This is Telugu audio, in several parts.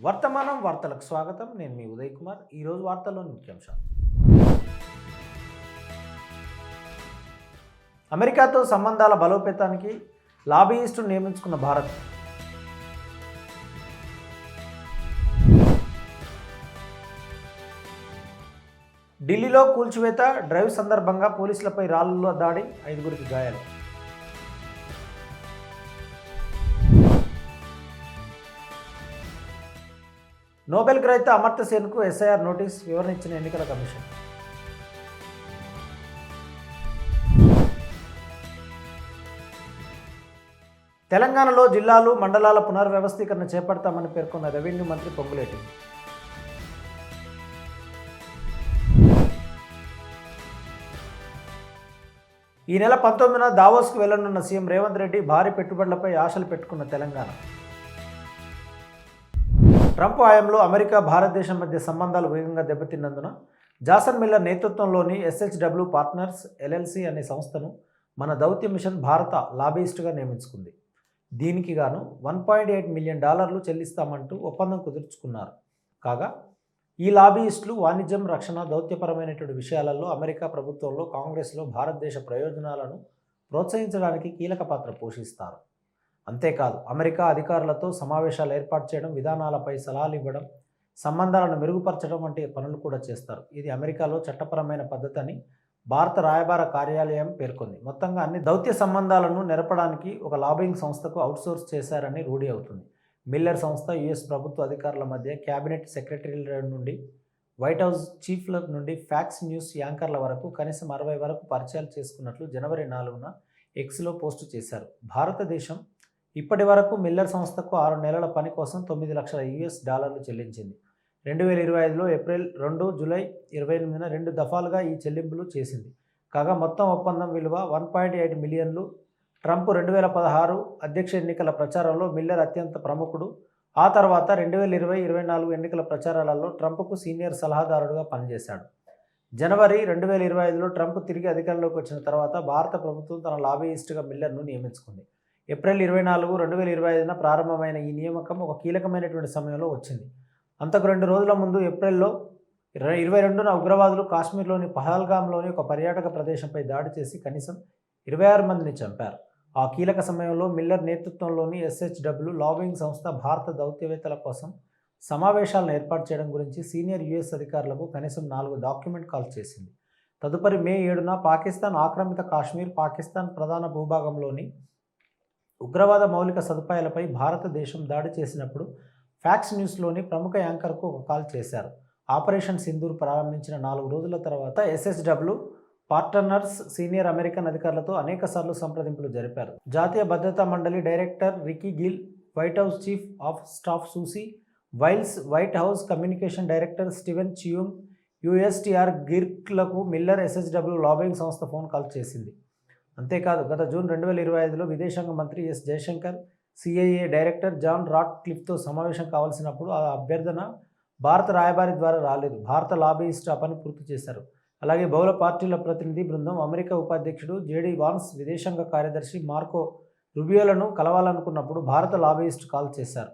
వర్తమానం వార్తలకు స్వాగతం. నేను మీ ఉదయ్ కుమార్. ఈరోజు వార్తల్లోని ముఖ్యాంశాలు: అమెరికాతో సంబంధాల బలోపేతానికి లాబీయిస్టును నియమించుకున్న భారత్. ఢిల్లీలో కూల్చివేత డ్రైవ్ సందర్భంగా పోలీసులపై రాళ్ల దాడి, 5గురికి గాయాలు. నోబెల్ గ్రహీత అమర్త్య సేన్కు ఎస్ఐఆర్ నోటీస్, వివరణ ఇచ్చిన ఎన్నికల కమిషన్. తెలంగాణలో జిల్లాలు, మండలాల పునర్వ్యవస్థీకరణ చేపడతామని పేర్కొన్న రెవెన్యూ మంత్రి పొంగులేటి. ఈ నెల 19న దావోస్కు వెళ్లనున్న సీఎం రేవంత్ రెడ్డి భారీ పెట్టుబడులపై ఆశలు పెట్టుకున్న తెలంగాణ. ట్రంప్ హయాంలో అమెరికా, భారతదేశం మధ్య సంబంధాలు వేగంగా దెబ్బతిన్నందున జాసన్ మిల్లర్ నేతృత్వంలోని SHW పార్ట్నర్స్ LLC అనే సంస్థను మన దౌత్య మిషన్ భారత లాబీయిస్టుగా నియమించుకుంది. దీనికి గాను $1.8 మిలియన్ చెల్లిస్తామంటూ ఒప్పందం కుదుర్చుకున్నారు. కాగా ఈ లాబీయిస్టులు వాణిజ్యం, రక్షణ, దౌత్యపరమైనటువంటి విషయాలలో అమెరికా ప్రభుత్వంలో, కాంగ్రెస్లో భారతదేశ ప్రయోజనాలను ప్రోత్సహించడానికి కీలక పాత్ర పోషిస్తారు. అంతేకాదు, అమెరికా అధికారులతో సమావేశాలు ఏర్పాటు చేయడం, విధానాలపై సలహాలు ఇవ్వడం, సంబంధాలను మెరుగుపరచడం వంటి పనులు కూడా చేస్తారు. ఇది అమెరికాలో చట్టపరమైన పద్ధతి అని భారత రాయబార కార్యాలయం పేర్కొంది. మొత్తంగా అన్ని దౌత్య సంబంధాలను నెరపడానికి ఒక లాబింగ్ సంస్థకు అవుట్సోర్స్ చేశారని రూఢి అవుతుంది. మిల్లర్ సంస్థ US ప్రభుత్వ అధికారుల మధ్య క్యాబినెట్ సెక్రటరీల నుండి వైట్ హౌస్ చీఫ్ల నుండి ఫ్యాక్స్ న్యూస్ యాంకర్ల వరకు కనీసం 60 వరకు పరిచయాలు చేసుకున్నట్లు జనవరి 4న Xలో పోస్టు చేశారు. భారతదేశం ఇప్పటి వరకు మిల్లర్ సంస్థకు 6 నెలల పని కోసం $9 లక్షల చెల్లించింది. 2025లో ఏప్రిల్ 2, జూలై 28న 2 దఫాలుగా ఈ చెల్లింపులు చేసింది. కాగా మొత్తం ఒప్పందం విలువ $1.8 మిలియన్లు. ట్రంప్ 2016 అధ్యక్ష ఎన్నికల ప్రచారంలో మిల్లర్ అత్యంత ప్రముఖుడు. ఆ తర్వాత 2020-24 ఎన్నికల ప్రచారాలలో ట్రంప్కు సీనియర్ సలహాదారుడుగా పనిచేశాడు. జనవరి 2025లో ట్రంప్ తిరిగి అధికారంలోకి వచ్చిన తర్వాత భారత ప్రభుత్వం తన లాబీయిస్టుగా మిల్లర్ను నియమించుకుంది. ఏప్రిల్ 24, 2025న ప్రారంభమైన ఈ నియామకం ఒక కీలకమైనటువంటి సమయంలో వచ్చింది. అంతకు 2 రోజుల ముందు ఏప్రిల్లో 22న ఉగ్రవాదులు కాశ్మీర్లోని పహల్గామ్లోని ఒక పర్యాటక ప్రదేశంపై దాడి చేసి కనీసం 26 మందిని చంపారు. ఆ కీలక సమయంలో మిల్లర్ నేతృత్వంలోని SHW లాబింగ్ సంస్థ భారత దౌత్యవేత్తల కోసం సమావేశాలను ఏర్పాటు చేయడం గురించి సీనియర్ US అధికారులకు కనీసం 4 డాక్యుమెంట్ కాల్స్ చేసింది. తదుపరి మే 7న పాకిస్తాన్ ఆక్రమిత కాశ్మీర్, పాకిస్తాన్ ప్రధాన భూభాగంలోని ఉగ్రవాద మౌలిక సదుపాయాలపై భారతదేశం దాడి చేసినప్పుడు ఫ్యాక్స్ న్యూస్లోని ప్రముఖ యాంకర్కు ఒక కాల్ చేశారు. ఆపరేషన్ సింధూర్ ప్రారంభించిన 4 రోజుల తర్వాత SHW పార్ట్నర్స్ సీనియర్ అమెరికన్ అధికారులతో అనేకసార్లు సంప్రదింపులు జరిపారు. జాతీయ భద్రతా మండలి director Ricky Gill, White House chief of staff Susie Wiles, White House communication director Steven Cheung, USTR గిర్క్లకు మిల్లర్ SHW లాబింగ్ సంస్థ ఫోన్ కాల్ చేసింది. అంతేకాదు, గత జూన్ 2025లో విదేశాంగ మంత్రి S Jaishankar CIA director John రాట్ క్లిఫ్తో సమావేశం కావాల్సినప్పుడు ఆ అభ్యర్థన భారత రాయబారి ద్వారా రాలేదు. భారత లాబీయిస్టు ఆ పని పూర్తి చేశారు. అలాగే బహుళ పార్టీల ప్రతినిధి బృందం అమెరికా ఉపాధ్యక్షుడు JD వాన్స్, విదేశాంగ కార్యదర్శి మార్కో రుబియోలను కలవాలనుకున్నప్పుడు భారత లాబీయిస్టు కాల్ చేశారు.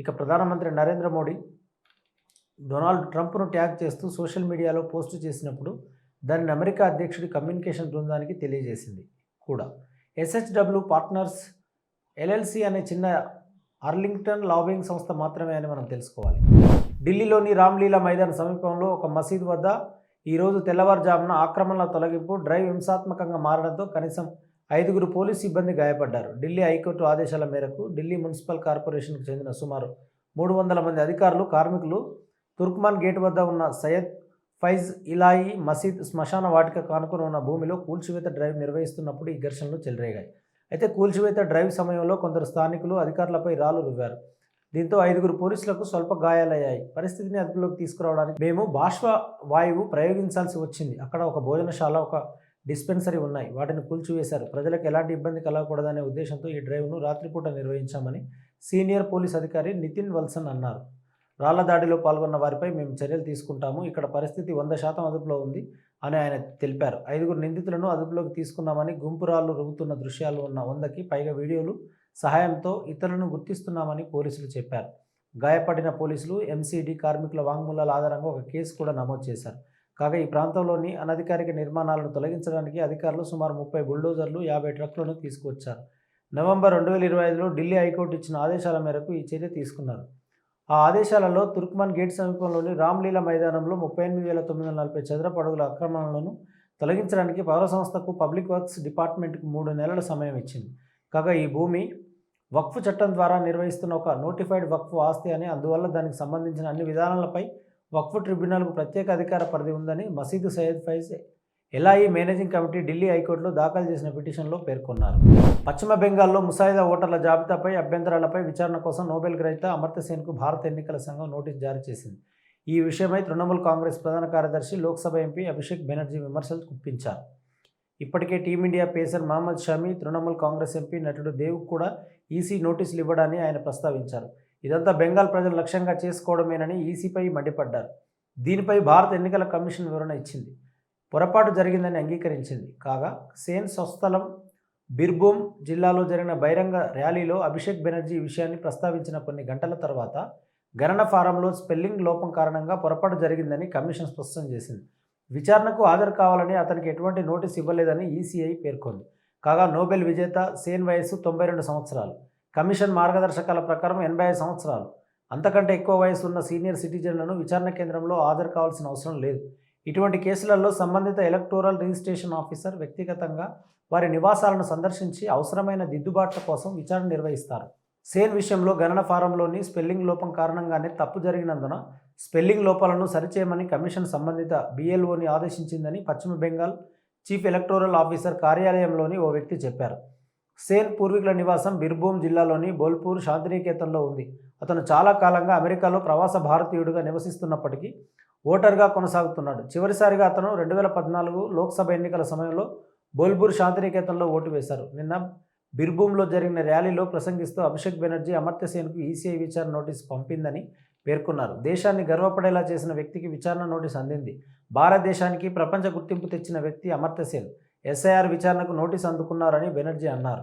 ఇక ప్రధానమంత్రి నరేంద్ర మోడీ డొనాల్డ్ ట్రంప్ను ట్యాగ్ చేస్తూ సోషల్ మీడియాలో పోస్టు చేసినప్పుడు దానిని అమెరికా అధ్యక్షుడి కమ్యూనికేషన్ బృందానికి తెలియజేసింది కూడా. SHW పార్ట్నర్స్ LLC అనే చిన్న ఆర్లింగ్టన్ లాబింగ్ సంస్థ మాత్రమే అని మనం తెలుసుకోవాలి. ఢిల్లీలోని రామ్లీలా మైదాన్ సమీపంలో ఒక మసీదు వద్ద ఈరోజు తెల్లవారుజామున ఆక్రమణల తొలగింపు డ్రైవ్ హింసాత్మకంగా మారడంతో కనీసం 5గురు పోలీసు సిబ్బంది గాయపడ్డారు. ఢిల్లీ హైకోర్టు ఆదేశాల మేరకు ఢిల్లీ మున్సిపల్ కార్పొరేషన్కు చెందిన సుమారు 300 మంది అధికారులు, కార్మికులు తుర్క్మాన్ గేట్ వద్ద ఉన్న సయ్యద్ ఫైజ్ ఇలాయి మసీద్ శ్మశాన వాటిక కానుకొని ఉన్న భూమిలో కూల్చివేత డ్రైవ్ నిర్వహిస్తున్నప్పుడు ఈ ఘర్షణలు చెలరేగాయి. అయితే కూల్చివేత డ్రైవ్ సమయంలో కొందరు స్థానికులు అధికారులపై రాళ్లు రువ్వారు. దీంతో 5గురు పోలీసులకు స్వల్ప గాయాలయ్యాయి. పరిస్థితిని అదుపులోకి తీసుకురావడానికి మేము బాష్ప వాయువు ప్రయోగించాల్సి వచ్చింది. అక్కడ ఒక భోజనశాల, ఒక డిస్పెన్సరీ ఉన్నాయి. వాటిని కూల్చివేశారు. ప్రజలకు ఎలాంటి ఇబ్బంది కలగకూడదనే ఉద్దేశంతో ఈ డ్రైవ్ను రాత్రిపూట నిర్వహించామని సీనియర్ పోలీస్ అధికారి నితిన్ వల్సన్ అన్నారు. రాళ్ల దాడిలో పాల్గొన్న వారిపై మేము చర్యలు తీసుకుంటాము. ఇక్కడ పరిస్థితి 100% అదుపులో ఉంది అని ఆయన తెలిపారు. 5గురు నిందితులను అదుపులోకి తీసుకున్నామని, గుంపు రాళ్లు రువ్వుతున్న దృశ్యాలు ఉన్న 100కి పైగా వీడియోలు సహాయంతో ఇతరులను గుర్తిస్తున్నామని పోలీసులు చెప్పారు. గాయపడిన పోలీసులు ఎంసీడీ కార్మికుల వాంగ్మూలాల ఆధారంగా ఒక కేసు కూడా నమోదు చేశారు. కాగా ఈ ప్రాంతంలోని అనధికారిక నిర్మాణాలను తొలగించడానికి అధికారులు సుమారు 30 బుల్డోజర్లు 50 ట్రక్కులను తీసుకువచ్చారు. నవంబర్ 2025లో ఢిల్లీ హైకోర్టు ఇచ్చిన ఆదేశాల మేరకు ఈ చర్య తీసుకున్నారు. ఆ ఆదేశాలలో తుర్క్మన్ గేట్ సమీపంలోని రామ్లీలా మైదానంలో 38,940 చదరపు అడుగుల ఆక్రమణలను తొలగించడానికి పౌర సంస్థకు పబ్లిక్ వర్క్స్ డిపార్ట్మెంట్కు 3 నెలల సమయం ఇచ్చింది. కాగా ఈ భూమి వక్ఫ్ చట్టం ద్వారా నిర్వహిస్తున్న ఒక నోటిఫైడ్ వక్ఫ్ ఆస్తి అని, అందువల్ల దానికి సంబంధించిన అన్ని విధానాలపై వక్ఫ్ ట్రిబ్యునల్కు ప్రత్యేక అధికార పరిధి ఉందని మసీదు సయ్యద్ ఫైజ్ ఎలాయి మేనేజింగ్ కమిటీ ఢిల్లీ హైకోర్టులో దాఖలు చేసిన పిటిషన్లో పేర్కొన్నారు. పశ్చిమ బెంగాల్లో ముసాయిదా ఓటర్ల జాబితాపై అభ్యంతరాలపై విచారణ కోసం నోబెల్ గ్రహీత అమర్త్య సేన్కు భారత ఎన్నికల సంఘం నోటీసు జారీ చేసింది. ఈ విషయమై తృణమూల్ కాంగ్రెస్ ప్రధాన కార్యదర్శి లోక్సభ ఎంపీ అభిషేక్ బెనర్జీ విమర్శలు గుప్పించారు. ఇప్పటికే team India pacer Mohammed Shami, Trinamool Congress MP నటుడు దేవ్కు కూడా ఈసీ నోటీసులు ఇవ్వడాన్ని ఆయన ప్రస్తావించారు. ఇదంతా బెంగాల్ ప్రజలు లక్ష్యంగా చేసుకోవడమేనని ఈసీపై మండిపడ్డారు. దీనిపై భారత ఎన్నికల కమిషన్ వివరణ ఇచ్చింది. పొరపాటు జరిగిందని అంగీకరించింది. కాగా సేన్ స్వస్థలం బిర్భూమ్ జిల్లాలో జరిగిన బహిరంగ ర్యాలీలో అభిషేక్ బెనర్జీ ఈ విషయాన్ని ప్రస్తావించిన కొన్ని గంటల తర్వాత గణన ఫారంలో స్పెల్లింగ్ లోపం కారణంగా పొరపాటు జరిగిందని కమిషన్ స్పష్టం చేసింది. విచారణకు హాజరు కావాలని అతనికి ఎటువంటి నోటీసు ఇవ్వలేదని ఈసీఐ పేర్కొంది. కాగా నోబెల్ విజేత సేన్ వయస్సు 92 సంవత్సరాలు. కమిషన్ మార్గదర్శకాల ప్రకారం 85 సంవత్సరాలు. అంతకంటే ఎక్కువ వయసు ఉన్న సీనియర్ సిటిజన్లను విచారణ కేంద్రంలో హాజరు కావాల్సిన అవసరం లేదు. ఇటువంటి కేసులలో సంబంధిత ఎలక్టోరల్ రిజిస్ట్రేషన్ ఆఫీసర్ వ్యక్తిగతంగా వారి నివాసాలను సందర్శించి అవసరమైన దిద్దుబాట్ల కోసం విచారణ నిర్వహిస్తారు. సేన్ విషయంలో గణన ఫారంలోని స్పెల్లింగ్ లోపం కారణంగానే తప్పు జరిగినందున స్పెల్లింగ్ లోపాలను సరిచేయమని కమిషన్ సంబంధిత బిఎల్ఓని ఆదేశించిందని పశ్చిమ బెంగాల్ చీఫ్ ఎలక్టోరల్ ఆఫీసర్ కార్యాలయంలోని ఓ వ్యక్తి చెప్పారు. సేన్ పూర్వీకుల నివాసం బిర్భూమ్ జిల్లాలోని బోల్పూర్ శాంతినికేతన్లో ఉంది. అతను చాలా కాలంగా అమెరికాలో ప్రవాస భారతీయుడిగా నివసిస్తున్నప్పటికీ ఓటర్గా కొనసాగుతున్నాడు. చివరిసారిగా అతను 2014 లోక్సభ ఎన్నికల సమయంలో బోల్పూర్ శాంతినికేతన్లో ఓటు వేశారు. నిన్న బిర్భూమ్లో జరిగిన ర్యాలీలో ప్రసంగిస్తూ అభిషేక్ బెనర్జీ అమర్త్య సేన్కు ఈసీఐ విచారణ నోటీసు పంపిందని పేర్కొన్నారు. దేశాన్ని గర్వపడేలా చేసిన వ్యక్తికి విచారణ నోటీసు అందింది. భారతదేశానికి ప్రపంచ గుర్తింపు తెచ్చిన వ్యక్తి అమర్త్య సేన్. ఎస్ఐఆర్ విచారణకు నోటీసు అందుకున్నారని బెనర్జీ అన్నారు.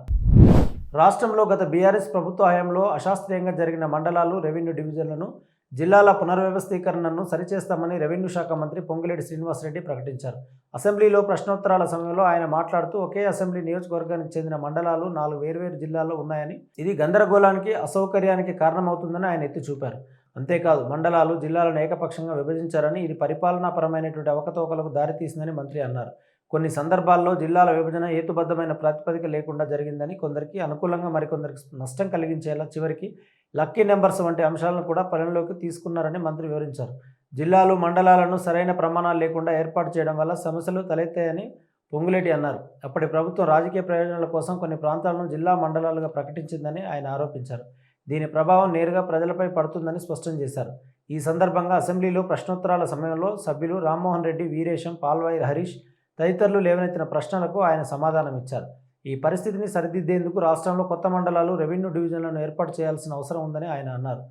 రాష్ట్రంలో గత బీఆర్ఎస్ ప్రభుత్వ హయాంలో అశాస్త్రీయంగా జరిగిన మండలాలు, రెవెన్యూ డివిజన్లను, జిల్లాల పునర్వ్యవస్థీకరణను సరిచేస్తామని రెవెన్యూ శాఖ మంత్రి పొంగులేటి శ్రీనివాసరెడ్డి ప్రకటించారు. అసెంబ్లీలో ప్రశ్నోత్తరాల సమయంలో ఆయన మాట్లాడుతూ ఒకే అసెంబ్లీ నియోజకవర్గానికి చెందిన మండలాలు 4 వేర్వేరు జిల్లాల్లో ఉన్నాయని, ఇది గందరగోళానికి, అసౌకర్యానికి కారణమవుతుందని ఆయన ఎత్తి చూపారు. అంతేకాదు మండలాలు, జిల్లాలను ఏకపక్షంగా విభజించారని, ఇది పరిపాలనాపరమైనటువంటి అవకతవకలకు దారితీసిందని మంత్రి అన్నారు. కొన్ని సందర్భాల్లో జిల్లాల విభజన హేతుబద్ధమైన ప్రాతిపదిక లేకుండా జరిగిందని, కొందరికి అనుకూలంగా మరికొందరికి నష్టం కలిగించేలా చివరికి లక్కీ నెంబర్స్ వంటి అంశాలను కూడా పరిగణలోకి తీసుకున్నారని మంత్రి వివరించారు. జిల్లాలు, మండలాలను సరైన ప్రమాణాలు లేకుండా ఏర్పాటు చేయడం వల్ల సమస్యలు తలెత్తాయని పొంగులేటి అన్నారు. అప్పటి ప్రభుత్వం రాజకీయ ప్రయోజనాల కోసం కొన్ని ప్రాంతాలను జిల్లా, మండలాలుగా ప్రకటించిందని ఆయన ఆరోపించారు. దీని ప్రభావం నేరుగా ప్రజలపై పడుతుందని స్పష్టం చేశారు. ఈ సందర్భంగా అసెంబ్లీలో ప్రశ్నోత్తరాల సమయంలో సభ్యులు రామ్మోహన్ రెడ్డి, వీరేశం, పాల్వాయి హరీష్ తదితరులు లేవనెత్తిన ప్రశ్నలకు ఆయన సమాధానం ఇచ్చారు. ఈ పరిస్థితిని సరిదిద్దేందుకు రాష్ట్రంలో కొత్త మండలాలు, రెవెన్యూ డివిజన్లను ఏర్పాటు చేయాల్సిన అవసరం ఉందని ఆయన అన్నారు.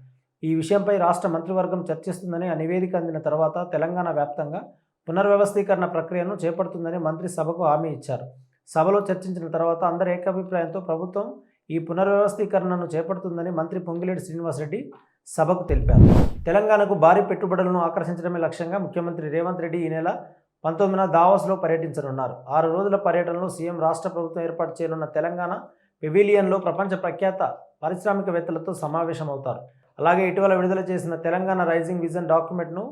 ఈ విషయంపై రాష్ట్ర మంత్రివర్గం చర్చిస్తుందని, ఆ నివేదిక అందిన తర్వాత తెలంగాణ వ్యాప్తంగా పునర్వ్యవస్థీకరణ ప్రక్రియను చేపడుతుందని మంత్రి సభకు హామీ ఇచ్చారు. సభలో చర్చించిన తర్వాత అందరి ఏకాభిప్రాయంతో ప్రభుత్వం ఈ పునర్వ్యవస్థీకరణను చేపడుతుందని మంత్రి పొంగులేటి శ్రీనివాసరెడ్డి సభకు తెలిపారు. తెలంగాణకు భారీ పెట్టుబడులను ఆకర్షించడమే లక్ష్యంగా ముఖ్యమంత్రి రేవంత్ రెడ్డి ఈ నెల 19న దావోస్లో పర్యటించనున్నారు. 6 రోజుల పర్యటనలో సీఎం రాష్ట్ర ప్రభుత్వం ఏర్పాటు చేయనున్న తెలంగాణ పెవిలియన్లో ప్రపంచ ప్రఖ్యాత పారిశ్రామికవేత్తలతో సమావేశమవుతారు. అలాగే ఇటీవల విడుదల చేసిన తెలంగాణ రైజింగ్ విజన్ డాక్యుమెంట్ను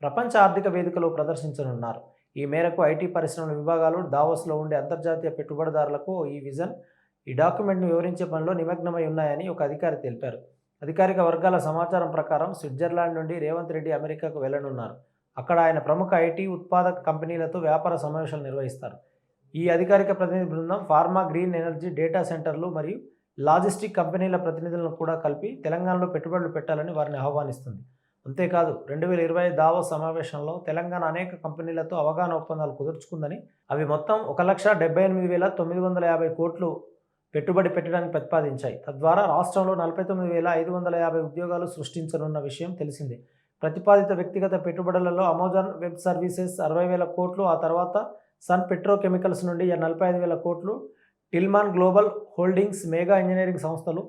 ప్రపంచ ఆర్థిక వేదికలో ప్రదర్శించనున్నారు. ఈ మేరకు ఐటీ పరిశ్రమల విభాగాలు దావోస్లో ఉండే అంతర్జాతీయ పెట్టుబడిదారులకు ఈ డాక్యుమెంట్ను వివరించే పనిలో నిమగ్నమై ఉన్నాయని ఒక అధికారి తెలిపారు. అధికారిక వర్గాల సమాచారం ప్రకారం స్విట్జర్లాండ్ నుండి రేవంత్ రెడ్డి అమెరికాకు వెళ్లనున్నారు. అక్కడ ఆయన ప్రముఖ ఐటీ ఉత్పాదక కంపెనీలతో వ్యాపార సమావేశాలు నిర్వహిస్తారు. ఈ అధికారిక ప్రతినిధి బృందం ఫార్మా, గ్రీన్ ఎనర్జీ, డేటా సెంటర్లు మరియు లాజిస్టిక్ కంపెనీల ప్రతినిధులను కూడా కలిపి తెలంగాణలో పెట్టుబడులు పెట్టాలని వారిని ఆహ్వానిస్తుంది. అంతేకాదు 2025 దావోస్ సమావేశంలో తెలంగాణ అనేక కంపెనీలతో అవగాహన ఒప్పందాలు కుదుర్చుకుందని, అవి మొత్తం 1,78,950 కోట్లు పెట్టుబడి పెట్టడానికి ప్రతిపాదించాయి. తద్వారా రాష్ట్రంలో 49,550 ఉద్యోగాలు సృష్టించనున్న విషయం తెలిసిందే. ప్రతిపాదిత వ్యక్తిగత పెట్టుబడులలో అమెజాన్ వెబ్ సర్వీసెస్ 60,000 కోట్లు, ఆ తర్వాత సన్ పెట్రోకెమికల్స్ నుండి 45,000 కోట్లు, టిల్మాన్ గ్లోబల్ హోల్డింగ్స్, మెగా ఇంజనీరింగ్ సంస్థలు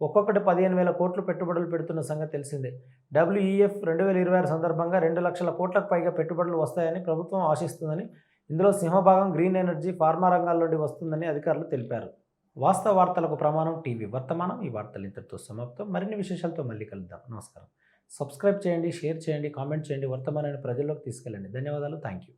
ఒక్కొక్కటి 15,000 కోట్లు పెట్టుబడులు పెడుతున్న సంగతి తెలిసిందే. WEF 2026 సందర్భంగా 2 లక్షల కోట్లకు పైగా పెట్టుబడులు వస్తాయని ప్రభుత్వం ఆశిస్తుందని, ఇందులో సింహభాగం గ్రీన్ ఎనర్జీ, ఫార్మా రంగాల నుండి వస్తుందని అధికారులు తెలిపారు. వాస్తవ వార్తలకు ప్రమాణం టీవీ వర్తమానం. ఈ వార్తలు ఇంతటితో సమాప్తం. మరిన్ని విశేషాలతో మళ్ళీ కలుద్దాం. నమస్కారం. సబ్స్క్రైబ్ చేయండి, షేర్ చేయండి, కామెంట్ చేయండి. వర్తమానాన్ని ప్రజల్లోకి తీసుకెళ్ళండి. ధన్యవాదాలు. Thank you.